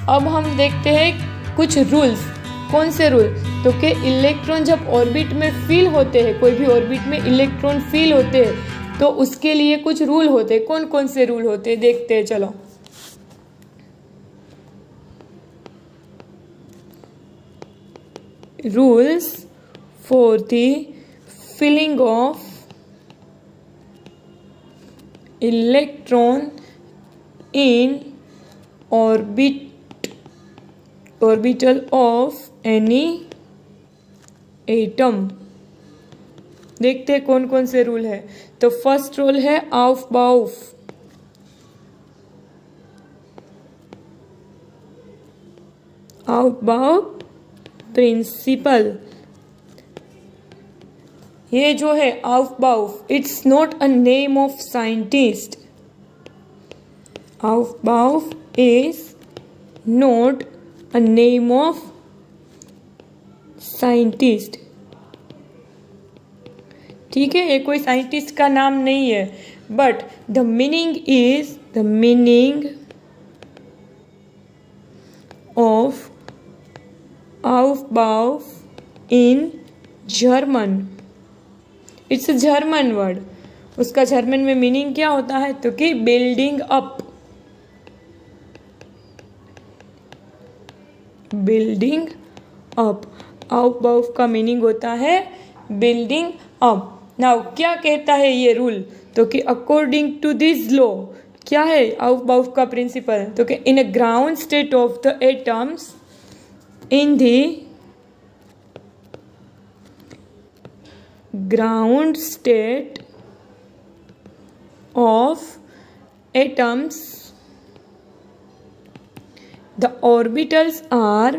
अब हम देखते हैं कुछ रूल्स। कौन से रूल? तो कि इलेक्ट्रॉन जब ऑर्बिट में फील होते हैं, कोई भी ऑर्बिट में इलेक्ट्रॉन फील होते हैं, तो उसके लिए कुछ रूल होते हैं। कौन कौन से रूल होते हैं देखते हैं, चलो। Rules for the filling of electron in orbital of any atom। देखते हैं कौन कौन से रूल है। तो फर्स्ट रूल है आउफबाउफ। आउफबाउफ प्रिंसिपल। ये जो है aufbau, it's not a name of scientist. Aufbau is not a name of scientist। ठीक है, ये कोई साइंटिस्ट का नाम नहीं है, but the meaning of Aufbau in German, it's a German word. उसका जर्मन में मीनिंग क्या होता है? तो कि बिल्डिंग अप, बिल्डिंग अप। आउफबाउफ का मीनिंग होता है बिल्डिंग अप। नाउ क्या कहता है ये रूल? तो कि अकॉर्डिंग टू दिस लॉ, क्या है आउफबाउफ का प्रिंसिपल? तो कि in a ground state of the atoms, in the ground state of atoms, the orbitals are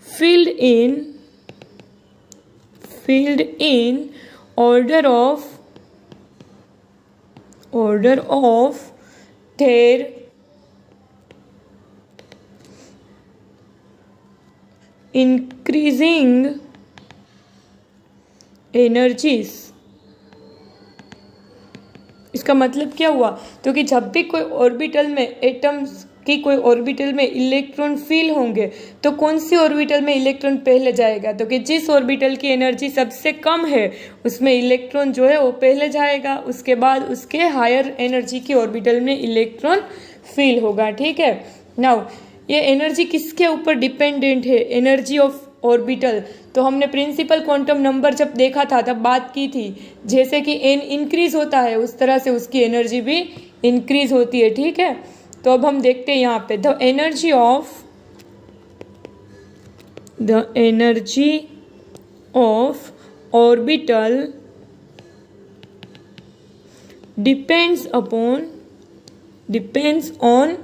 filled in order of their increasing energies। इसका मतलब क्या हुआ? तो कि जब भी कोई ऑर्बिटल में एटम्स की कोई ऑर्बिटल में इलेक्ट्रॉन फील होंगे, तो कौन सी ऑर्बिटल में इलेक्ट्रॉन पहले जाएगा? तो कि जिस ऑर्बिटल की एनर्जी सबसे कम है उसमें इलेक्ट्रॉन जो है वो पहले जाएगा, उसके बाद उसके हायर एनर्जी की ऑर्बिटल में इलेक्ट्रॉन फील होगा। ठीक है, नाउ ये एनर्जी किसके ऊपर डिपेंडेंट है? Energy of orbital. तो हमने प्रिंसिपल क्वांटम नंबर जब देखा था तब बात की थी, जैसे कि n इंक्रीज होता है उस तरह से उसकी एनर्जी भी इंक्रीज होती है। ठीक है, तो अब हम देखते हैं यहाँ पे the energy of orbital depends on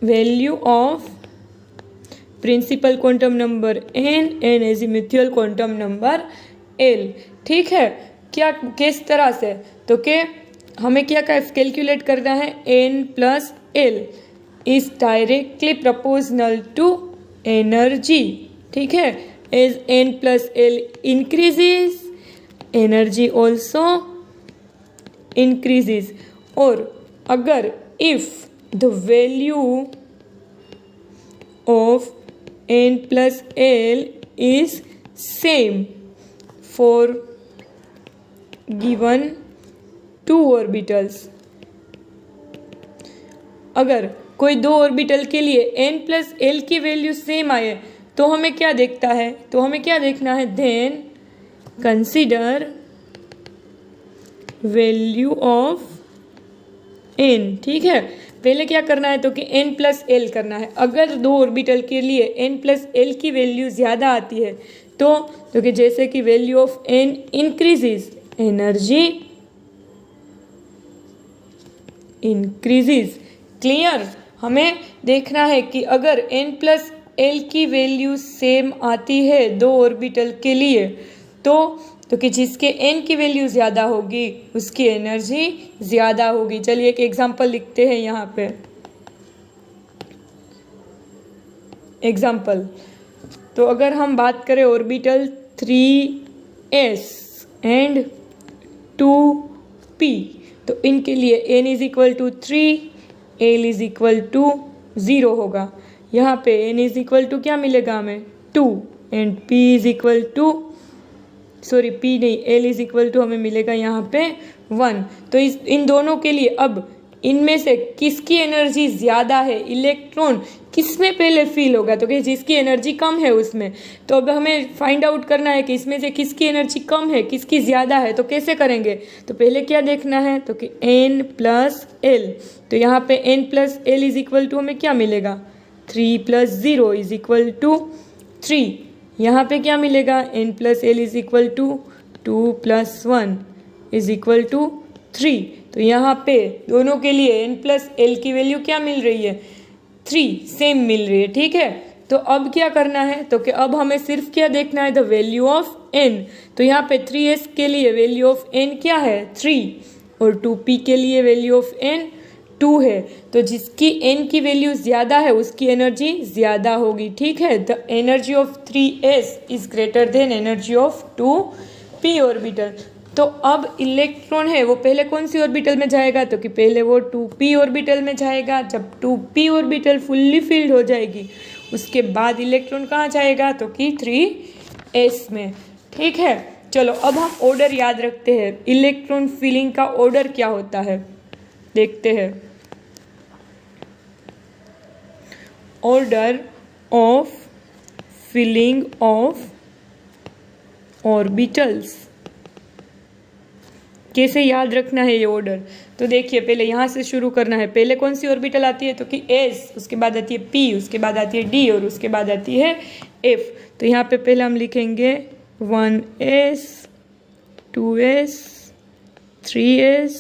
value of principal quantum number n and azimuthal quantum number l। ठीक है, क्या किस तरह से? तो कि हमें क्या कैलकुलेट करना है? n plus l is directly proportional to energy. ठीक है, as n plus l increases, energy also increases. और अगर if the value of n plus l is same for given two orbitals। अगर कोई दो ऑर्बिटल के लिए n प्लस l की वैल्यू सेम आए तो हमें क्या देखता है? तो हमें क्या देखना है? Then consider value of n। ठीक है, पहले क्या करना है? तो कि n प्लस एल करना है। अगर दो ऑर्बिटल के लिए n प्लस एल की वैल्यू ज़्यादा आती है तो कि जैसे कि value of n increases, energy increases. Clear? हमें देखना है कि अगर n प्लस एल की वैल्यू सेम आती है दो ऑर्बिटल के लिए तो कि जिसके n की वैल्यू ज़्यादा होगी उसकी एनर्जी ज़्यादा होगी। चलिए एक एग्जांपल लिखते हैं यहाँ पे। एग्जांपल, तो अगर हम बात करें ऑर्बिटल 3s एंड 2p, तो इनके लिए n is equal to 3, l is equal to 0 होगा। यहाँ पे n इज इक्वल टू क्या मिलेगा हमें 2 and p is equal to p नहीं, l इज इक्वल टू हमें मिलेगा यहाँ पे 1। तो इन दोनों के लिए अब इनमें से किसकी एनर्जी ज़्यादा है, इलेक्ट्रॉन किस में पहले फील होगा, तो कि जिसकी एनर्जी कम है उसमें। तो अब हमें फाइंड आउट करना है कि इसमें से किसकी एनर्जी कम है किसकी ज़्यादा है। तो कैसे करेंगे, तो पहले क्या देखना है, तो कि n प्लस एल। तो यहाँ पे n plus L is equal to हमें क्या मिलेगा 3 प्लस 0 इज इक्वल टू 3। यहाँ पे क्या मिलेगा n plus L is equal to 2 plus 1 is equal to 3। तो यहाँ पे दोनों के लिए n प्लस एल की वैल्यू क्या मिल रही है 3 सेम मिल रही है। ठीक है, तो अब क्या करना है, तो कि अब हमें सिर्फ क्या देखना है द वैल्यू ऑफ n। तो यहाँ पे 3s के लिए वैल्यू ऑफ n क्या है 3 और 2p के लिए वैल्यू ऑफ n 2 है। तो जिसकी n की वैल्यू ज़्यादा है उसकी एनर्जी ज़्यादा होगी। ठीक है, the energy of 3s is greater than energy of 2p orbital. तो अब इलेक्ट्रॉन है वो पहले कौन सी ऑर्बिटल में जाएगा, तो कि पहले वो 2p ऑर्बिटल में जाएगा। जब 2p ऑर्बिटल फुल्ली फिल्ड हो जाएगी उसके बाद इलेक्ट्रॉन कहाँ जाएगा, तो कि 3s में। ठीक है, चलो अब हम ऑर्डर याद रखते हैं। इलेक्ट्रॉन फिलिंग का ऑर्डर क्या होता है देखते हैं। Order of filling of orbitals, कैसे याद रखना है ये ऑर्डर, तो देखिए पहले यहाँ से शुरू करना है। पहले कौन सी ऑर्बिटल आती है, तो कि s, उसके बाद आती है p, उसके बाद आती है d और उसके बाद आती है f। तो यहाँ पे पहले हम लिखेंगे 1s 2s 3s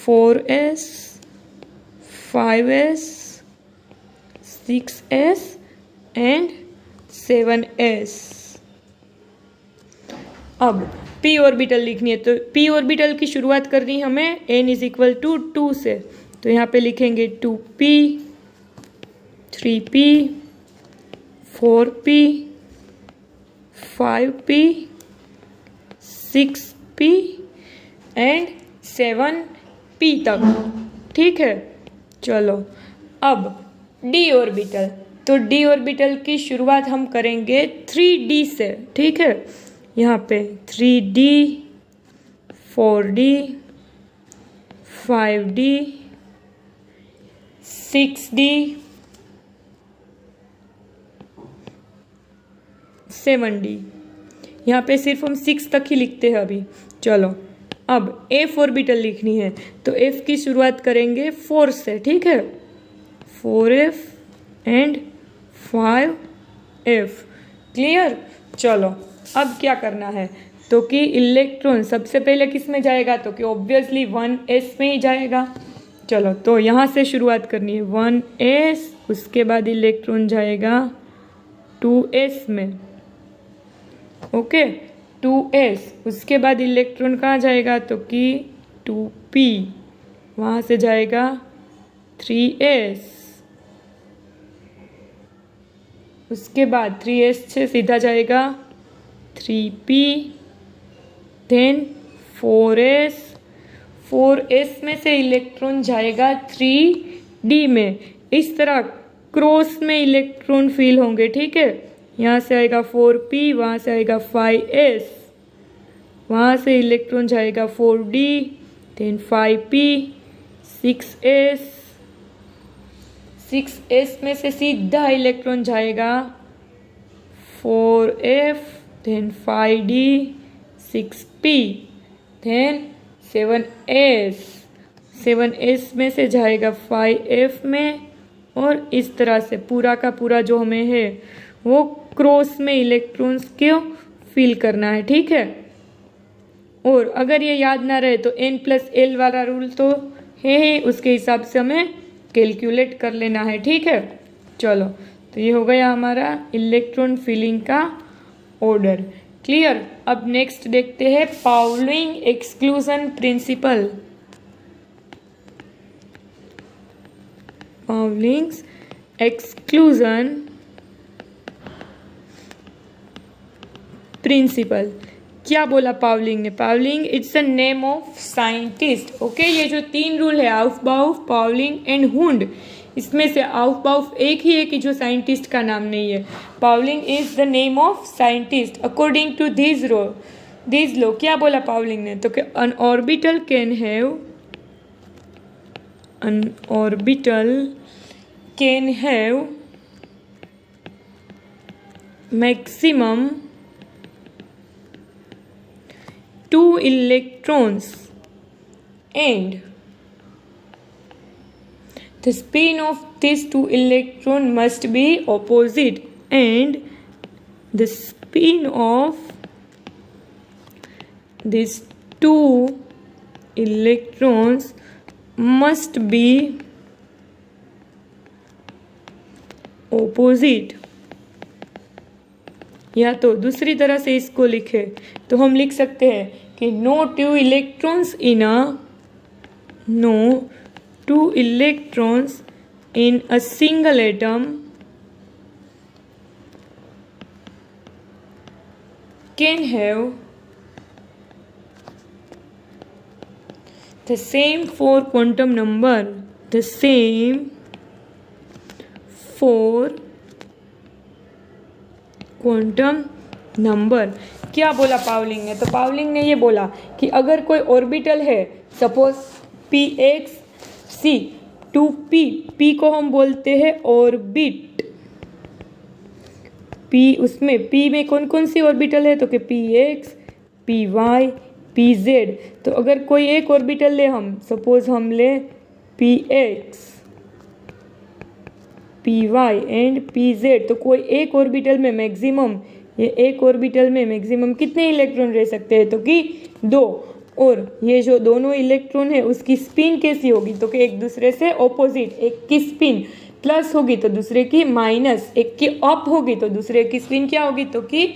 4s 5s 6s and 7s। अब p ऑर्बिटल लिखनी है, तो p ऑर्बिटल की शुरुआत करनी है हमें n इज इक्वल टू 2 से। तो यहाँ पे लिखेंगे 2p 3p 4p 5p 6p and 7p तक। ठीक है, चलो अब d ऑर्बिटल, तो d ऑर्बिटल की शुरुआत हम करेंगे 3d से। ठीक है, यहाँ पे 3d 4d 5d 6d 7d। यहाँ पे सिर्फ हम 6 तक ही लिखते हैं अभी। चलो अब f ऑर्बिटल लिखनी है, तो f की शुरुआत करेंगे 4 से। ठीक है, 4f एंड 5f। क्लियर, चलो अब क्या करना है, तो कि इलेक्ट्रॉन सबसे पहले किस में जाएगा, तो कि ऑब्वियसली 1s में ही जाएगा। चलो तो यहाँ से शुरुआत करनी है 1s, उसके बाद इलेक्ट्रॉन जाएगा 2s में। ओके 2s, उसके बाद इलेक्ट्रॉन कहाँ जाएगा, तो कि 2p, वहाँ से जाएगा 3s, उसके बाद 3s से सीधा जाएगा 3p, देन 4s, 4s में से इलेक्ट्रॉन जाएगा 3d में। इस तरह क्रॉस में इलेक्ट्रॉन फील होंगे। ठीक है, यहाँ से आएगा 4p, वहाँ से आएगा 5s, वहाँ से इलेक्ट्रॉन जाएगा 4d, then 5p 6s, 6s में से सीधा इलेक्ट्रॉन जाएगा 4f, then 5d 6p, then 7s, 7s में से जाएगा 5f में। और इस तरह से पूरा का पूरा जो हमें है वो क्रॉस में इलेक्ट्रॉन्स को फिल करना है। ठीक है, और अगर ये याद ना रहे तो n प्लस एल वाला रूल तो है ही, उसके हिसाब से हमें कैलकुलेट कर लेना है। ठीक है, चलो तो ये हो गया हमारा इलेक्ट्रॉन फिलिंग का ऑर्डर। क्लियर, अब नेक्स्ट देखते हैं Pauling exclusion principle. Pauling's exclusion principle क्या बोला पावलिंग ने? Pauling it's a name of scientist. Okay, ये जो 3 रूल है, आउफबाउफ, पावलिंग एंड हुंड, इसमें से आउफबाउफ एक ही है कि जो साइंटिस्ट का नाम नहीं है। Pauling is the name of scientist according to this law. क्या बोला पावलिंग ने? तो कि an orbital can have maximum 2 electrons and the spin of these 2 electrons must be opposite and the spin of these 2 electrons must be opposite। या तो दूसरी तरह से इसको लिखे तो हम लिख सकते हैं कि no two electrons in a single atom can have the same 4 quantum number, the same 4 quantum number. क्या बोला पावलिंग ने? तो पावलिंग ने ये बोला कि अगर कोई ऑर्बिटल है, सपोज पी एक्स सी 2p, p को हम बोलते हैं ऑर्बिट। p, उसमें p में कौन कौन सी ऑर्बिटल है? तो कि p x, p y, p z. तो अगर कोई एक ऑर्बिटल ले, हम सपोज हम ले p x, p y and p z, तो कोई एक ऑर्बिटल में मैक्सिमम, ये एक ऑर्बिटल में मैक्सिमम कितने इलेक्ट्रॉन रह सकते हैं? तो कि 2। और ये जो दोनों इलेक्ट्रॉन है उसकी स्पिन कैसी होगी? तो कि एक दूसरे से ऑपोजिट, एक की स्पिन प्लस होगी तो दूसरे की माइनस, एक की अप होगी तो दूसरे की स्पिन क्या होगी? तो कि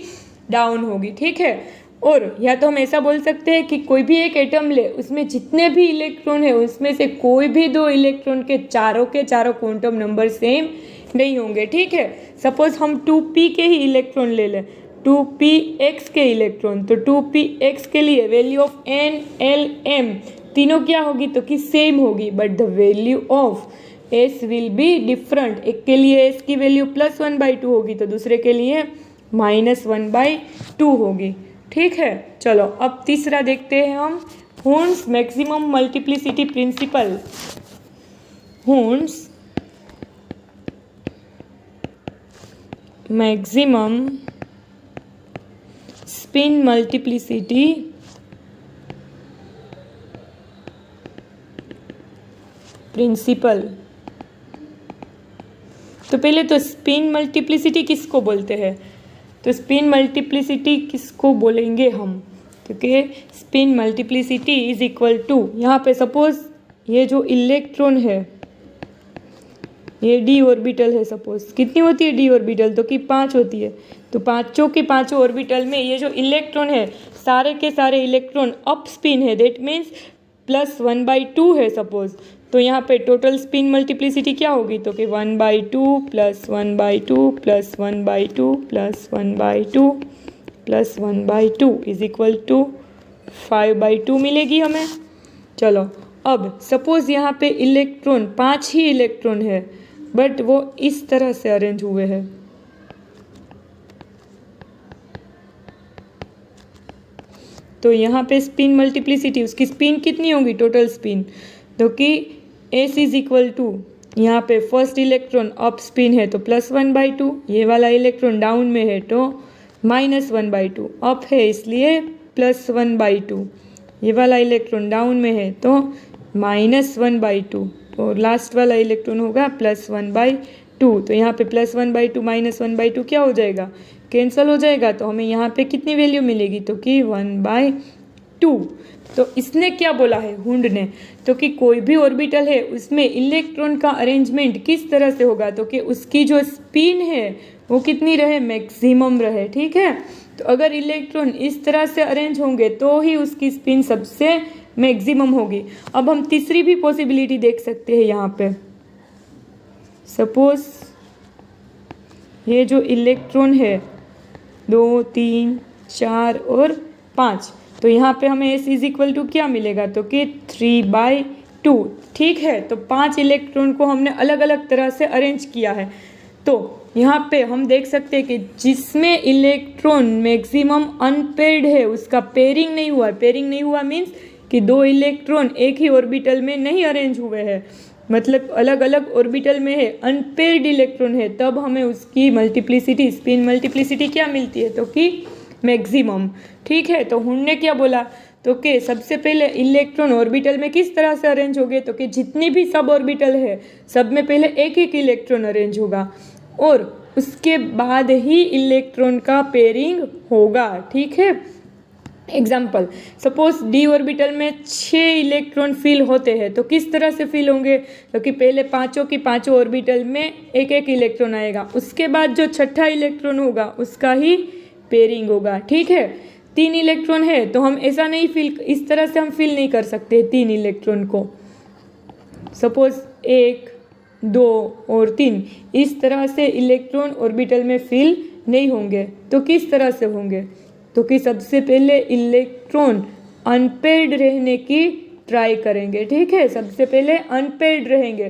डाउन होगी। ठीक है। और या तो हम ऐसा बोल सकते हैं कि कोई भी एक एटम ले, उसमें जितने भी इलेक्ट्रॉन है उसमें से कोई भी 2 इलेक्ट्रॉन के चारों क्वांटम नंबर सेम नहीं होंगे। ठीक है। सपोज हम 2p के ही इलेक्ट्रॉन ले लें, 2px के इलेक्ट्रॉन, तो 2px के लिए value of n l m तीनों क्या होगी? तो कि सेम होगी, but the value of s will be different. एक के लिए s की वैल्यू +1/2 होगी तो दूसरे के लिए -1/2 होगी। ठीक है। चलो अब तीसरा देखते हैं हम, Hund's maximum multiplicity principle. Hund's maximum spin multiplicity principle. तो पहले तो स्पिन मल्टीप्लिसिटी किसको बोलते हैं? तो स्पिन मल्टीप्लिसिटी किसको बोलेंगे हम? क्योंकि spin multiplicity is equal to, यहाँ पे सपोज ये जो इलेक्ट्रॉन है, ये डी ऑर्बिटल है, सपोज कितनी होती है डी ऑर्बिटल? तो कि 5 होती है। तो पांचों की पांचों ऑर्बिटल में ये जो इलेक्ट्रॉन है, सारे के सारे इलेक्ट्रॉन अप स्पिन है, दैट मीन्स +1/2 है सपोज। तो यहाँ पे टोटल स्पिन मल्टीप्लिसिटी क्या होगी? तो कि 1/2 + 1/2 + 1/2 + 1/2 + 1/2 इज इक्वल टू 5/2 मिलेगी हमें। चलो अब सपोज यहाँ पे इलेक्ट्रॉन 5 ही इलेक्ट्रॉन है, बट वो इस तरह से अरेंज हुए हैं। तो यहाँ पे स्पिन मल्टीप्लिसिटी, उसकी स्पिन कितनी होगी? टोटल स्पिन, तो कि S इज इक्वल टू, यहाँ पे फर्स्ट इलेक्ट्रॉन अप स्पिन है तो +1/2, ये वाला इलेक्ट्रॉन डाउन में है तो -1/2, अप है इसलिए +1/2, ये वाला इलेक्ट्रॉन डाउन में है तो -1/2, और लास्ट वाला इलेक्ट्रॉन होगा +1/2। तो यहाँ पे +1/2 -1/2 क्या हो जाएगा? कैंसल हो जाएगा। तो हमें यहाँ पे कितनी वैल्यू मिलेगी? तो कि 1/2। तो इसने क्या बोला है हुंड ने? तो कि कोई भी ऑर्बिटल है उसमें इलेक्ट्रॉन का अरेंजमेंट किस तरह से होगा? तो कि उसकी जो स्पिन है वो कितनी रहे? मैक्सिमम रहे। ठीक है। तो अगर इलेक्ट्रॉन इस तरह से अरेंज होंगे तो ही उसकी स्पिन सबसे मैक्सिमम होगी। अब हम तीसरी भी पॉसिबिलिटी देख सकते हैं यहाँ पे। सपोज ये जो इलेक्ट्रॉन है 2, 3, 4 और 5, तो यहाँ पे हमें S इज इक्वल टू क्या मिलेगा, तो कि 3/2। ठीक है, तो 5 इलेक्ट्रॉन को हमने अलग अलग तरह से अरेंज किया है। तो यहाँ पे हम देख सकते हैं कि जिसमें इलेक्ट्रॉन मैक्सिमम अनपेयर्ड है उसका पेयरिंग नहीं हुआ है। पेयरिंग नहीं हुआ मीन्स कि 2 इलेक्ट्रॉन एक ही ऑर्बिटल में नहीं अरेंज हुए हैं, मतलब अलग अलग ऑर्बिटल में है, अनपेयर्ड इलेक्ट्रॉन है, तब हमें उसकी मल्टीप्लिसिटी, स्पिन मल्टीप्लिसिटी क्या मिलती है, तो कि मैक्सिमम। ठीक है, तो हुंड ने क्या बोला, तो कि सबसे पहले इलेक्ट्रॉन ऑर्बिटल में किस तरह से अरेंज होंगे, तो कि जितनी भी सब ऑर्बिटल है सब में पहले एक एक इलेक्ट्रॉन अरेंज होगा और उसके बाद ही इलेक्ट्रॉन का पेयरिंग होगा। ठीक है, एग्जाम्पल, सपोज डी ऑर्बिटल में 6 इलेक्ट्रॉन फिल होते हैं, तो किस तरह से फिल होंगे, तो कि पहले पांचों की पांचों ऑर्बिटल में एक एक इलेक्ट्रॉन आएगा, उसके बाद जो छठा इलेक्ट्रॉन होगा उसका ही पेयरिंग होगा। ठीक है, 3 इलेक्ट्रॉन है तो हम ऐसा नहीं फिल, इस तरह से हम फिल नहीं कर सकते 3 इलेक्ट्रॉन को, सपोज 1, 2 और 3, इस तरह से इलेक्ट्रॉन ऑर्बिटल में फिल नहीं होंगे। तो किस तरह से होंगे, तो कि सबसे पहले इलेक्ट्रॉन अनपेयर्ड रहने की ट्राई करेंगे। ठीक है, सबसे पहले अनपेयर्ड रहेंगे,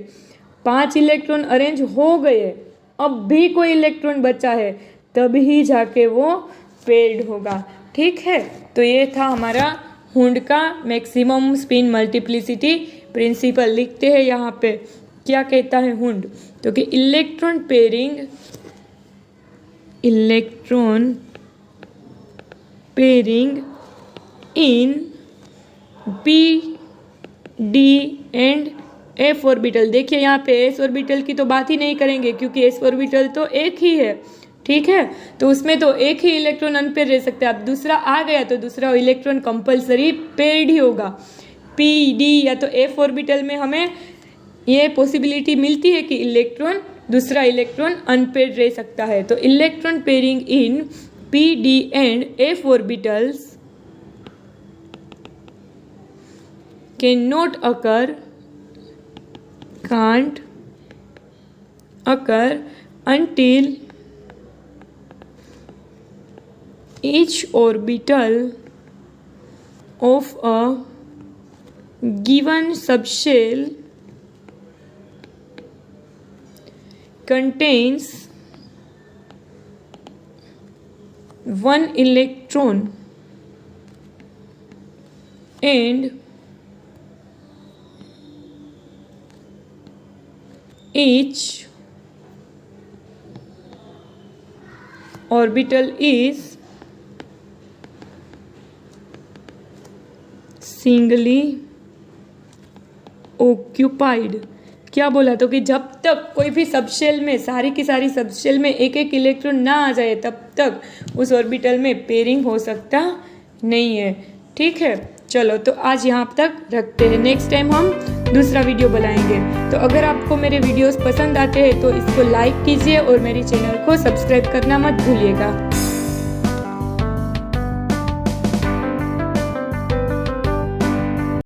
5 इलेक्ट्रॉन अरेंज हो गए, अब भी कोई इलेक्ट्रॉन बचा है तभी जाके वो पेयर्ड होगा। ठीक है, तो ये था हमारा हुंड का मैक्सिमम स्पिन मल्टीप्लिसिटी प्रिंसिपल। लिखते हैं यहाँ पे क्या कहता है हुंड, तो कि electron pairing in p, d and f orbital. देखिए यहाँ पे s ऑर्बिटल की तो बात ही नहीं करेंगे क्योंकि s ऑर्बिटल तो एक ही है। ठीक है, तो उसमें तो एक ही इलेक्ट्रॉन अनपेयर रह सकता है, अब दूसरा आ गया तो दूसरा इलेक्ट्रॉन कंपलसरी पेयर्ड ही होगा। p, d या तो f ऑर्बिटल में हमें ये पॉसिबिलिटी मिलती है कि दूसरा इलेक्ट्रॉन अनपेयर्ड रह सकता है। तो electron pairing in p, d and f orbitals can't occur until each orbital of a given subshell contains one electron and each orbital is singly occupied। क्या बोला, तो कि जब तक कोई भी सबशेल में, सारी की सारी सबशेल में एक एक इलेक्ट्रॉन ना आ जाए तब तक उस ऑर्बिटल में पेयरिंग हो सकता नहीं है। ठीक है, चलो तो आज यहाँ तक रखते हैं, नेक्स्ट टाइम हम दूसरा वीडियो बनाएंगे। तो अगर आपको मेरे वीडियोस पसंद आते हैं तो इसको लाइक कीजिए और मेरे चैनल को सब्सक्राइब करना मत भूलिएगा।